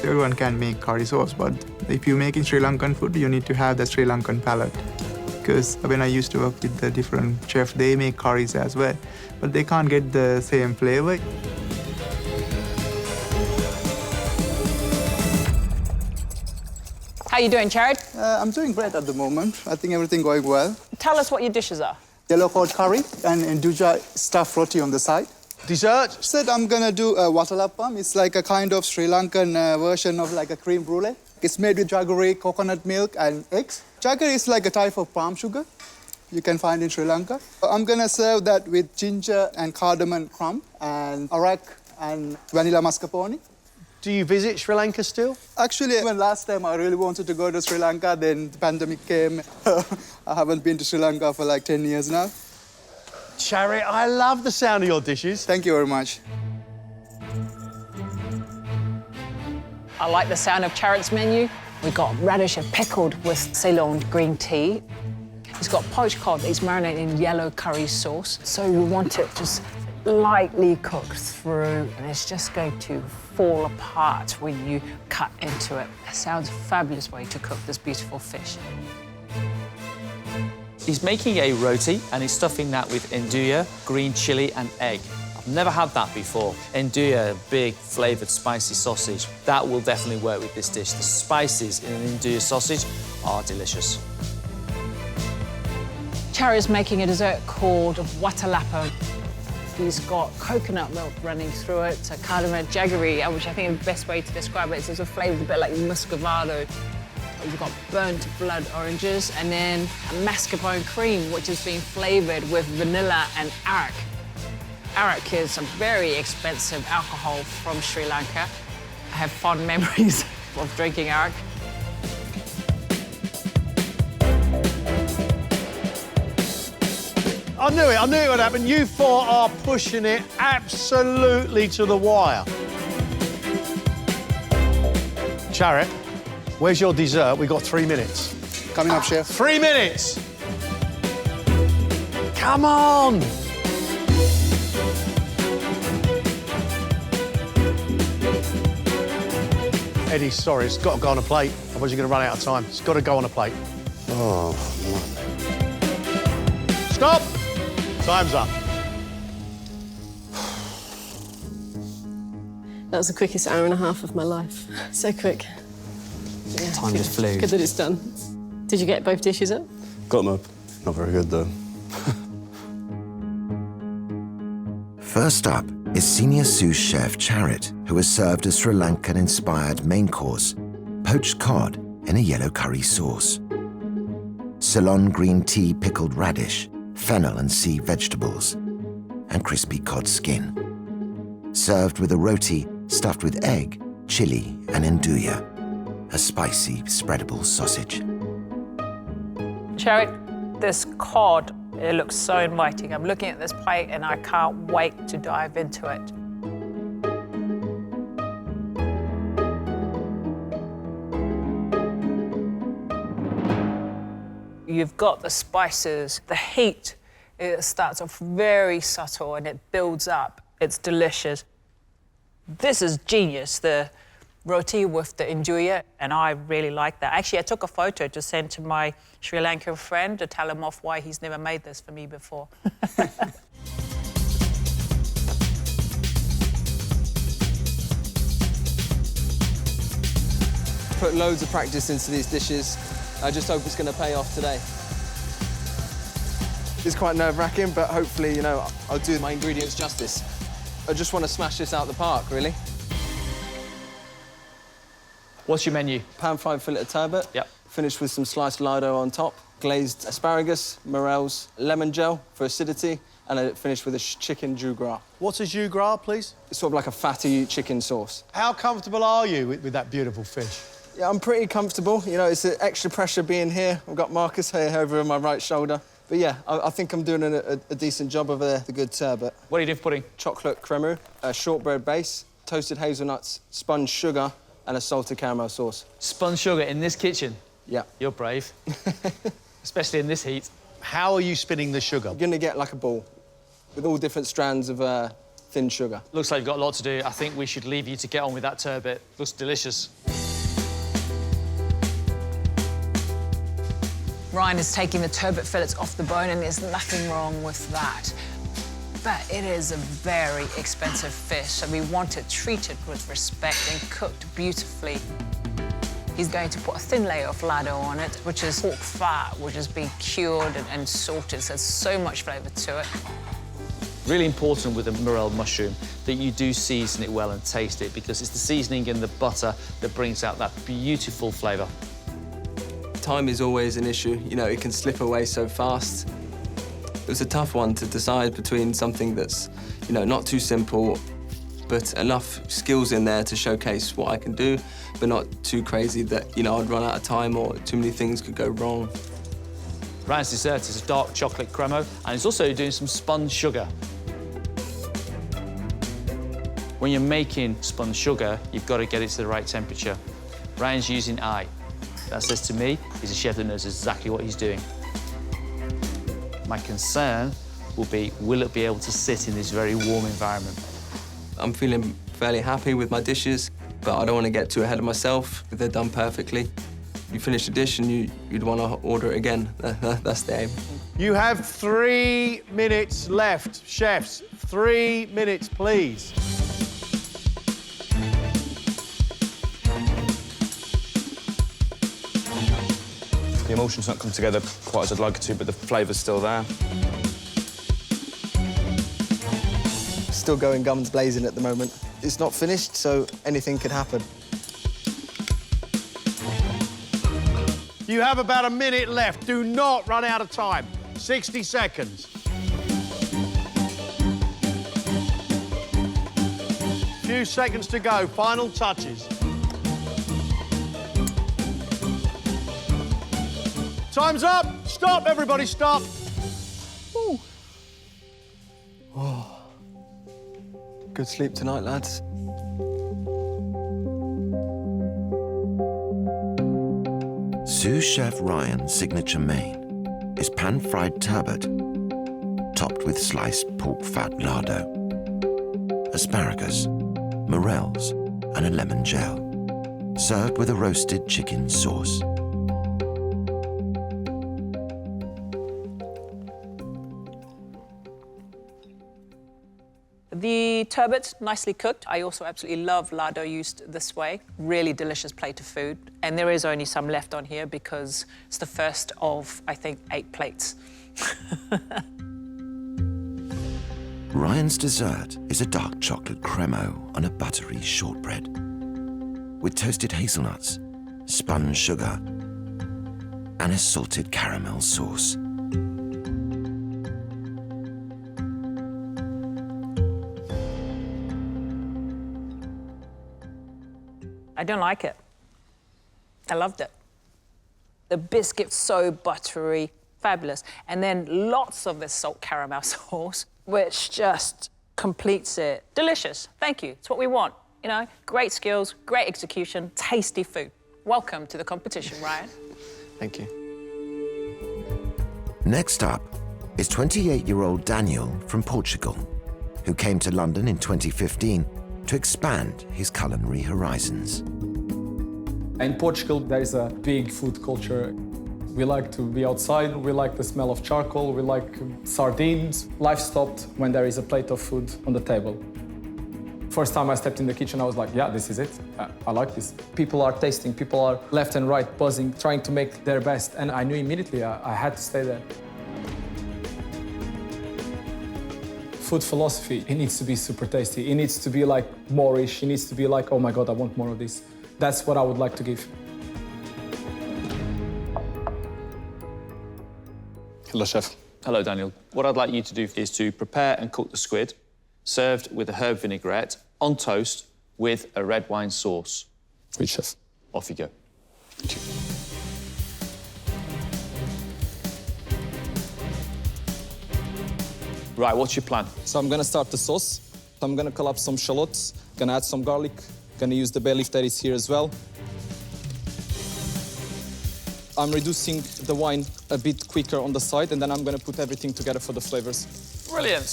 Everyone can make curry sauce, but if you're making Sri Lankan food, you need to have the Sri Lankan palate. Because when I used to work with the different chefs, they make curries as well, but they can't get the same flavor. How you doing, Charith? I'm doing great at the moment. I think everything going well. Tell us what your dishes are. Yellow cod curry and induja stuffed roti on the side. Dessert? Said I'm gonna do a watalappam. It's like a kind of Sri Lankan version of like a cream brulee. It's made with jaggery, coconut milk and eggs. Jaggery is like a type of palm sugar you can find in Sri Lanka. I'm gonna serve that with ginger and cardamom crumb and arak and vanilla mascarpone. Do you visit Sri Lanka still? Actually, when last time I really wanted to go to Sri Lanka, then the pandemic came. I haven't been to Sri Lanka for like 10 years now. Charith, I love the sound of your dishes. Thank you very much. I like the sound of Charith's menu. We got radish and pickled with Ceylon green tea. He's got poached cod that he's marinated in yellow curry sauce. So we want it just lightly cooked through, and it's just going to fall apart when you cut into it. It sounds a fabulous way to cook this beautiful fish. He's making a roti and he's stuffing that with nduja, green chili and egg. I've never had that before. Nduja, a big flavoured spicy sausage. That will definitely work with this dish. The spices in an nduja sausage are delicious. Charith's making a dessert called watalappam. He's got coconut milk running through it, so cardamom jaggery, which I think is the best way to describe it. It's a flavour a bit like muscovado. We've got burnt blood oranges, and then a mascarpone cream, which has been flavoured with vanilla and arak. Arak is a very expensive alcohol from Sri Lanka. I have fond memories of drinking arak. I knew it would happen. You four are pushing it absolutely to the wire. Charith, where's your dessert? We've got 3 minutes. Coming up, chef. 3 minutes! Come on! Eddie, sorry, it's got to go on a plate, otherwise you're going to run out of time. It's got to go on a plate. Oh, Stop! Time's up. That was the quickest hour and a half of my life. So quick. Yeah, Time just flew. Good that it's done. Did you get both dishes up? got them up. Not very good, though. First up is senior sous chef Charith, who has served a Sri Lankan-inspired main course, poached cod in a yellow curry sauce. Ceylon green tea pickled radish, fennel and sea vegetables, and crispy cod skin. Served with a roti stuffed with egg, chili and nduja, a spicy spreadable sausage. Charith, this cod, it looks so inviting. I'm looking at this plate and I can't wait to dive into it. You've got the spices, the heat. It starts off very subtle and it builds up. It's delicious. This is genius, the roti with the nduja, and I really like that. Actually, I took a photo to send to my Sri Lankan friend to tell him off why he's never made this for me before. Put loads of practice into these dishes. I just hope it's going to pay off today. It's quite nerve-wracking, but hopefully, you know, I'll do my ingredients justice. I just want to smash this out the park, really. What's your menu? Pan-fried fillet of turbot. Yep. Finished with some sliced lardo on top. Glazed asparagus, morels, lemon gel for acidity, and I finished with a chicken jus gras. What's a jus gras, please? It's sort of like a fatty chicken sauce. How comfortable are you with that beautiful fish? Yeah, I'm pretty comfortable. You know, it's an extra pressure being here. I've got Marcus here over on my right shoulder. But yeah, I think I'm doing a decent job over there, the good turbot. What do you do for pudding? Chocolate creme, a shortbread base, toasted hazelnuts, spun sugar, and a salted caramel sauce. Spun sugar in this kitchen? Yeah. You're brave. Especially in this heat. How are you spinning the sugar? You're gonna get like a ball with all different strands of thin sugar. Looks like you've got a lot to do. I think we should leave you to get on with that turbot. Looks delicious. Ryan is taking the turbot fillets off the bone, and there's nothing wrong with that. But it is a very expensive fish, so we want it treated with respect and cooked beautifully. He's going to put a thin layer of lardo on it, which is pork fat, which has been cured and salted, so there's so much flavour to it. Really important with the morel mushroom that you do season it well and taste it, because it's the seasoning and the butter that brings out that beautiful flavour. Time is always an issue. You know, it can slip away so fast. It was a tough one to decide between something that's, you know, not too simple, but enough skills in there to showcase what I can do, but not too crazy that, you know, I'd run out of time or too many things could go wrong. Ryan's dessert is a dark chocolate cremo, and he's also doing some spun sugar. When you're making spun sugar, you've got to get it to the right temperature. Ryan's using I. That says to me, he's a chef that knows exactly what he's doing. My concern will be, will it be able to sit in this very warm environment? I'm feeling fairly happy with my dishes, but I don't want to get too ahead of myself if they're done perfectly. You finish a dish and you'd want to order it again. That's the aim. You have 3 minutes left, chefs. 3 minutes, please. The emulsion's not come together quite as I'd like it to, but the flavour's still there. Still going guns blazing at the moment. It's not finished, so anything could happen. You have about a minute left. Do not run out of time. 60 seconds. Few seconds to go. Final touches. Time's up. Stop, everybody, stop. Ooh. Oh. Good sleep tonight, lads. Sous Chef Ryan's signature main is pan-fried turbot, topped with sliced pork fat lardo, asparagus, morels, and a lemon gel, served with a roasted chicken sauce. The turbot, nicely cooked. I also absolutely love lardo used this way. Really delicious plate of food. And there is only some left on here because it's the first of, I think, 8 plates. Ryan's dessert is a dark chocolate cremo on a buttery shortbread with toasted hazelnuts, spun sugar, and a salted caramel sauce. I don't like it. I loved it. The biscuit, so buttery, fabulous. And then lots of this salt caramel sauce, which just completes it. Delicious, thank you. It's what we want, you know? Great skills, great execution, tasty food. Welcome to the competition, Ryan. Thank you. Next up is 28-year-old Daniel from Portugal, who came to London in 2015 to expand his culinary horizons. In Portugal, there is a big food culture. We like to be outside, we like the smell of charcoal, we like sardines. Life stopped when there is a plate of food on the table. First time I stepped in the kitchen, I was like, yeah, this is it. I like this. People are tasting, people are left and right buzzing, trying to make their best. And I knew immediately I had to stay there. Food philosophy, it needs to be super tasty. It needs to be like Moorish. It needs to be like, oh my God, I want more of this. That's what I would like to give. Hello, chef. Hello, Daniel. What I'd like you to do is to prepare and cook the squid, served with a herb vinaigrette, on toast, with a red wine sauce. Great, chef. Off you go. Thank you. Right, what's your plan? So I'm gonna start the sauce. I'm gonna call up some shallots, gonna add some garlic, gonna use the bay leaf that is here as well. I'm reducing the wine a bit quicker on the side, and then I'm gonna put everything together for the flavors. Brilliant.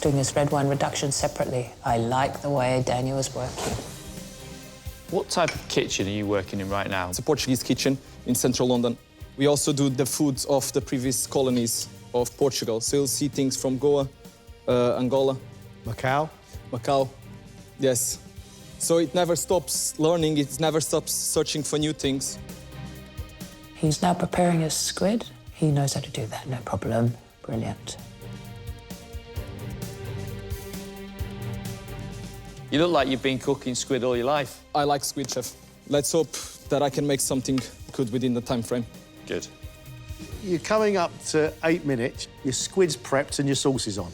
doing his red wine reduction separately. I like the way Daniel is working. What type of kitchen are you working in right now? It's a Portuguese kitchen in central London. We also do the foods of the previous colonies of Portugal. So you'll see things from Goa, Angola. Macau, yes. So it never stops learning, it never stops searching for new things. He's now preparing his squid. He knows how to do that, no problem. Brilliant. You look like you've been cooking squid all your life. I like squid, chef. Let's hope that I can make something good within the time frame. Good. You're coming up to 8 minutes. Your squid's prepped and your sauce is on.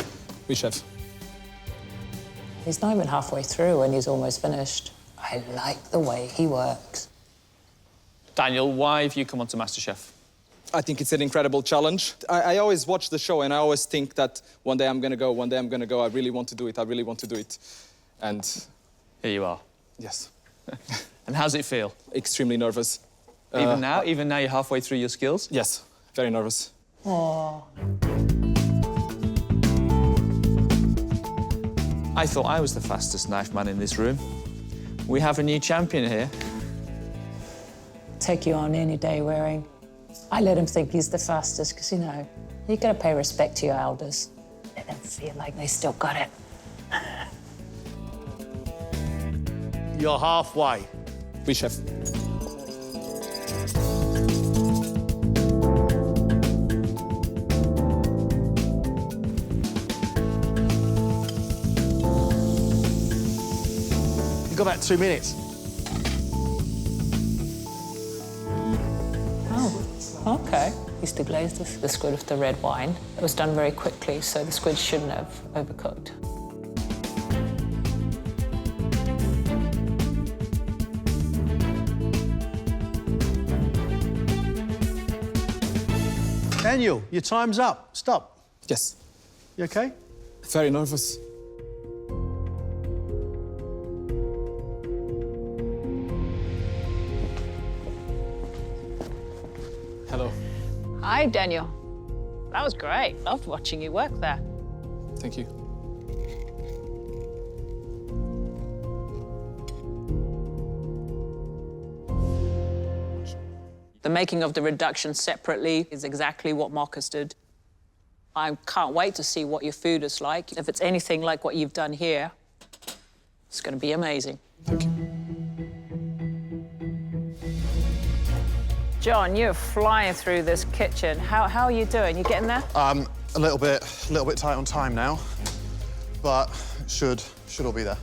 Oui, chef. He's not even halfway through and he's almost finished. I like the way he works. Daniel, why have you come on to MasterChef? I think it's an incredible challenge. I always watch the show and I always think that one day I'm gonna go, one day I'm gonna go. I really want to do it, I really want to do it. And here you are. Yes. And how's it feel? Extremely nervous. Even now you're halfway through your skills? Yes, very nervous. Aww. I thought I was the fastest knife man in this room. We have a new champion here. Take you on any day, Waring. I let him think he's the fastest because, you know, you got to pay respect to your elders. Let them feel like they still got it. You're halfway. Oui, chef. You've got about 2 minutes. Oh, OK. Used to glaze the squid with the red wine. It was done very quickly, so the squid shouldn't have overcooked. Daniel, your time's up. Stop. Yes. You OK? Very nervous. Hello. Hi, Daniel. That was great. Loved watching you work there. Thank you. The making of the reduction separately is exactly what Marcus did. I can't wait to see what your food is like. If it's anything like what you've done here, it's going to be amazing. Thank you. John, you're flying through this kitchen. How are you doing? You getting there? A little bit tight on time now, but should all be there.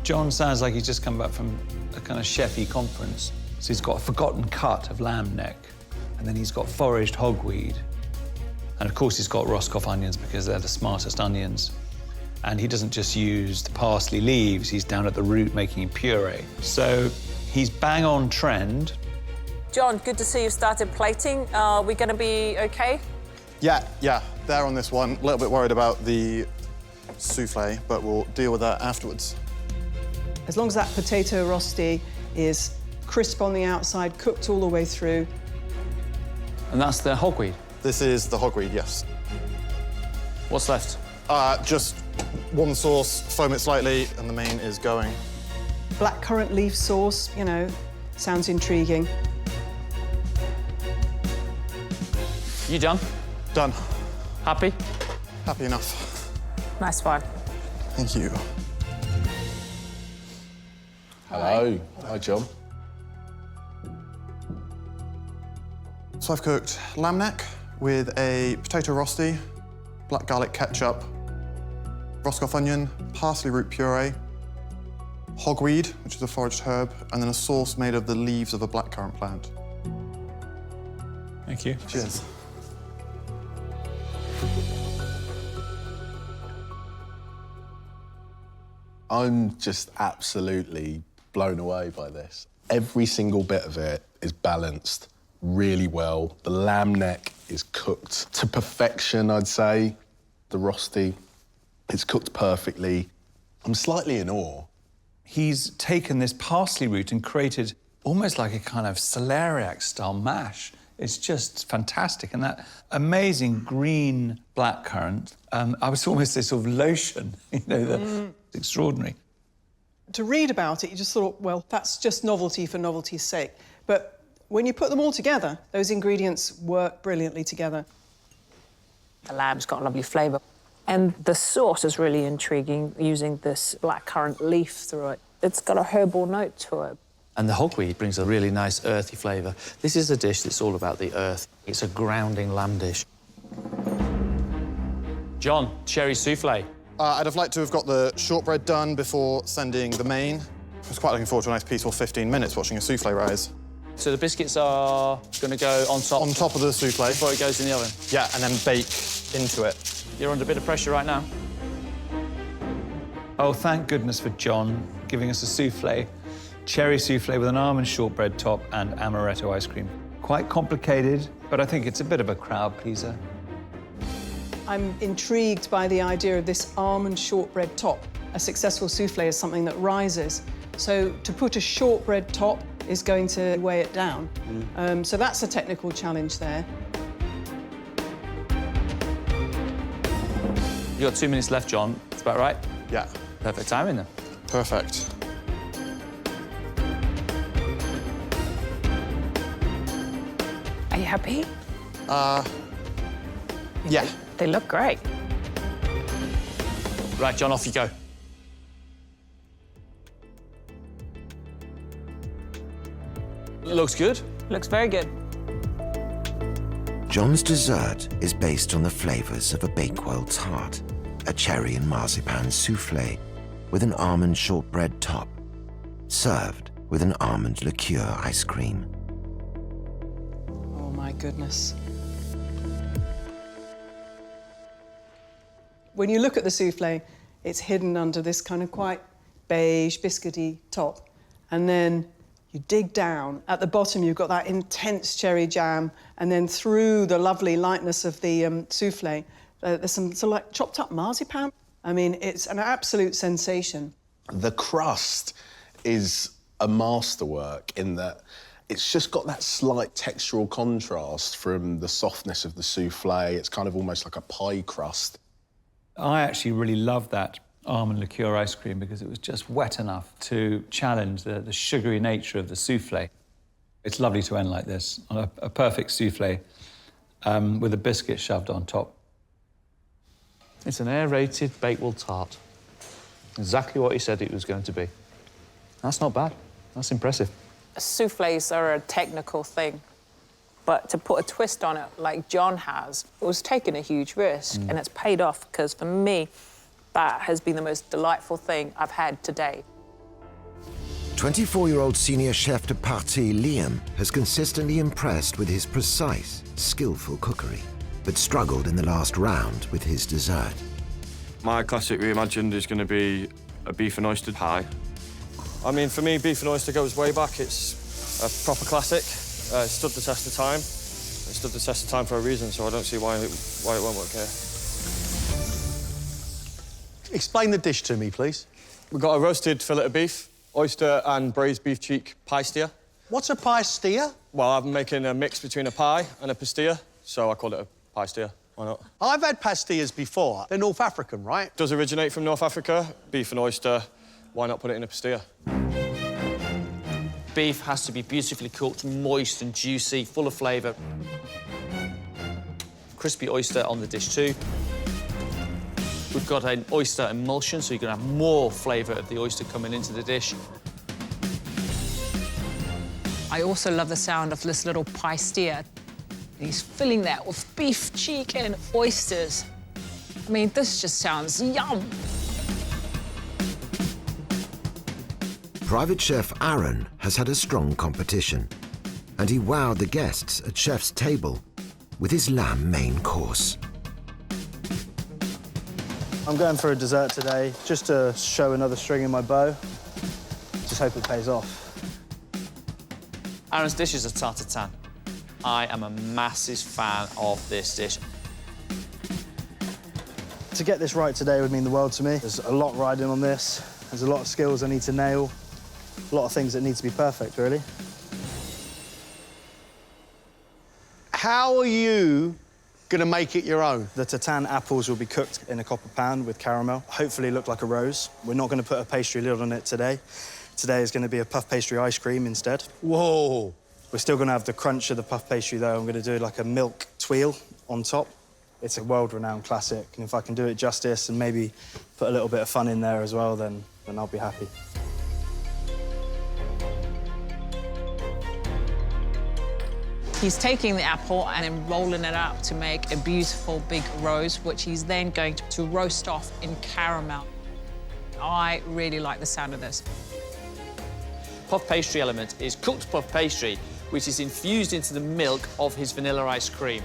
John sounds like he's just come back from a kind of chef-y conference. So he's got a forgotten cut of lamb neck, and then he's got foraged hogweed. And of course he's got Roscoff onions because they're the smartest onions. And he doesn't just use the parsley leaves, he's down at the root making puree. So he's bang on trend. John, good to see you started plating. Are we going to be OK? Yeah, there on this one. A little bit worried about the souffle, but we'll deal with that afterwards. As long as that potato rosti is crisp on the outside, cooked all the way through. And that's the hogweed? This is the hogweed, yes. What's left? Just one sauce, foam it slightly, and the main is going. Blackcurrant leaf sauce, you know, sounds intriguing. You done? Done. Happy? Happy enough. Nice one. Thank you. Hello. Hi, John. So I've cooked lamb neck with a potato rosti, black garlic ketchup, Roscoff onion, parsley root puree, hogweed, which is a foraged herb, and then a sauce made of the leaves of a blackcurrant plant. Thank you. Cheers. I'm just absolutely blown away by this. Every single bit of it is balanced really well. The lamb neck is cooked to perfection, I'd say. The rosti, it's cooked perfectly. I'm slightly in awe. He's taken this parsley root and created almost like a kind of celeriac-style mash. It's just fantastic. And that amazing green blackcurrant, I was almost this sort of lotion, you know, it's extraordinary. To read about it, you just thought, well, that's just novelty for novelty's sake. But when you put them all together, those ingredients work brilliantly together. The lamb's got a lovely flavour. And the sauce is really intriguing, using this blackcurrant leaf through it. It's got a herbal note to it. And the hogweed brings a really nice earthy flavour. This is a dish that's all about the earth. It's a grounding lamb dish. John, cherry souffle. I'd have liked to have got the shortbread done before sending the main. I was quite looking forward to a nice peaceful 15 minutes watching a souffle rise. So the biscuits are going to go on top? On top of the souffle. Before it goes in the oven? Yeah, and then bake into it. You're under a bit of pressure right now. Oh, thank goodness for John giving us a souffle. Cherry souffle with an almond shortbread top and amaretto ice cream. Quite complicated, but I think it's a bit of a crowd pleaser. I'm intrigued by the idea of this almond shortbread top. A successful souffle is something that rises. So to put a shortbread top is going to weigh it down. So that's a technical challenge there. You've got 2 minutes left, John. That's about right? Yeah. Perfect timing, then. Perfect. Are you happy? Yeah. They look great. Right, John, off you go. Looks good. Looks very good. John's dessert is based on the flavours of a Bakewell tart, a cherry and marzipan souffle with an almond shortbread top, served with an almond liqueur ice cream. Oh, my goodness. When you look at the souffle, it's hidden under this kind of quite beige, biscuity top. And then you dig down. At the bottom, you've got that intense cherry jam. And then through the lovely lightness of the souffle, there's some sort of like chopped up marzipan. I mean, it's an absolute sensation. The crust is a masterwork in that it's just got that slight textural contrast from the softness of the souffle. It's kind of almost like a pie crust. I actually really loved that almond liqueur ice cream because it was just wet enough to challenge the sugary nature of the souffle. It's lovely to end like this, on a perfect souffle with a biscuit shoved on top. It's an aerated Bakewell tart. Exactly what he said it was going to be. That's not bad. That's impressive. Souffles are a technical thing, but to put a twist on it like John has, it was taking a huge risk, and it's paid off because for me, that has been the most delightful thing I've had today. 24-year-old senior chef de partie Liam has consistently impressed with his precise, skillful cookery, but struggled in the last round with his dessert. My classic reimagined is going to be a beef and oyster pie. I mean, for me, beef and oyster goes way back. It's a proper classic. It stood the test of time. It stood the test of time for a reason, so I don't see why it won't work here. Explain the dish to me, please. We've got a roasted fillet of beef, oyster and braised beef cheek pie steer. What's a pie steer? Well, I'm making a mix between a pie and a pastilla, so I call it a pie steer. Why not? I've had pastillas before. They're North African, right? It does originate from North Africa, beef and oyster. Why not put it in a pastilla? Beef has to be beautifully cooked, moist and juicy, full of flavour. Crispy oyster on the dish too. We've got an oyster emulsion, so you're going to have more flavour of the oyster coming into the dish. I also love the sound of this little pie steer. He's filling that with beef cheek and oysters. I mean, this just sounds yum. Private chef Aaron has had a strong competition, and he wowed the guests at chef's table with his lamb main course. I'm going for a dessert today, just to show another string in my bow. Just hope it pays off. Aaron's dish is a tartare. I am a massive fan of this dish. To get this right today would mean the world to me. There's a lot riding on this. There's a lot of skills I need to nail. A lot of things that need to be perfect, really. How are you going to make it your own? The tartan apples will be cooked in a copper pan with caramel. Hopefully look like a rose. We're not going to put a pastry lid on it today. Today is going to be a puff pastry ice cream instead. Whoa. We're still going to have the crunch of the puff pastry, though. I'm going to do like a milk tweel on top. It's a world-renowned classic, and if I can do it justice and maybe put a little bit of fun in there as well, then I'll be happy. He's taking the apple and then rolling it up to make a beautiful big rose, which he's then going to roast off in caramel. I really like the sound of this. Puff pastry element is cooked puff pastry, which is infused into the milk of his vanilla ice cream.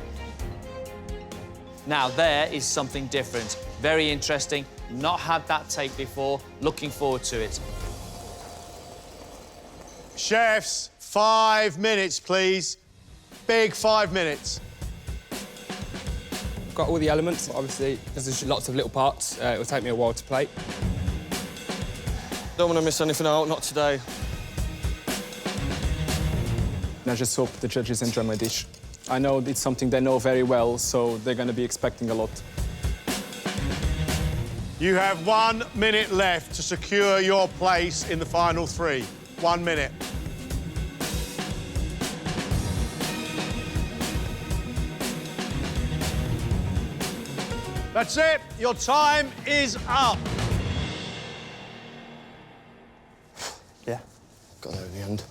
Now, there is something different. Very interesting. Not had that take before. Looking forward to it. Chefs, 5 minutes, please. Big 5 minutes. Got all the elements, obviously, because there's lots of little parts. It will take me a while to plate. Don't want to miss anything out, not today. I just hope the judges enjoy my dish. I know it's something they know very well, so they're going to be expecting a lot. You have 1 minute left to secure your place in the final 3. 1 minute. That's it. Your time is up. Yeah. Got there in the end.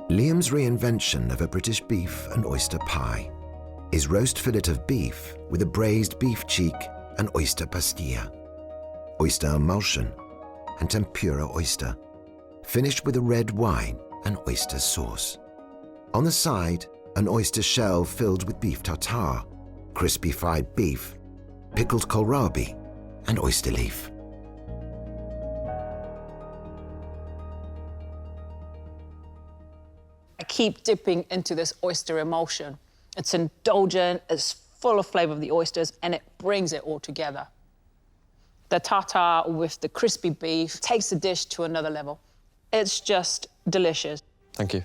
Liam's reinvention of a British beef and oyster pie is roast fillet of beef with a braised beef cheek and oyster pastilla, oyster emulsion, and tempura oyster, finished with a red wine and oyster sauce. On the side, an oyster shell filled with beef tartare, crispy fried beef, pickled kohlrabi, and oyster leaf. I keep dipping into this oyster emulsion. It's indulgent, it's full of flavour of the oysters, and it brings it all together. The tartare with the crispy beef takes the dish to another level. It's just delicious. Thank you.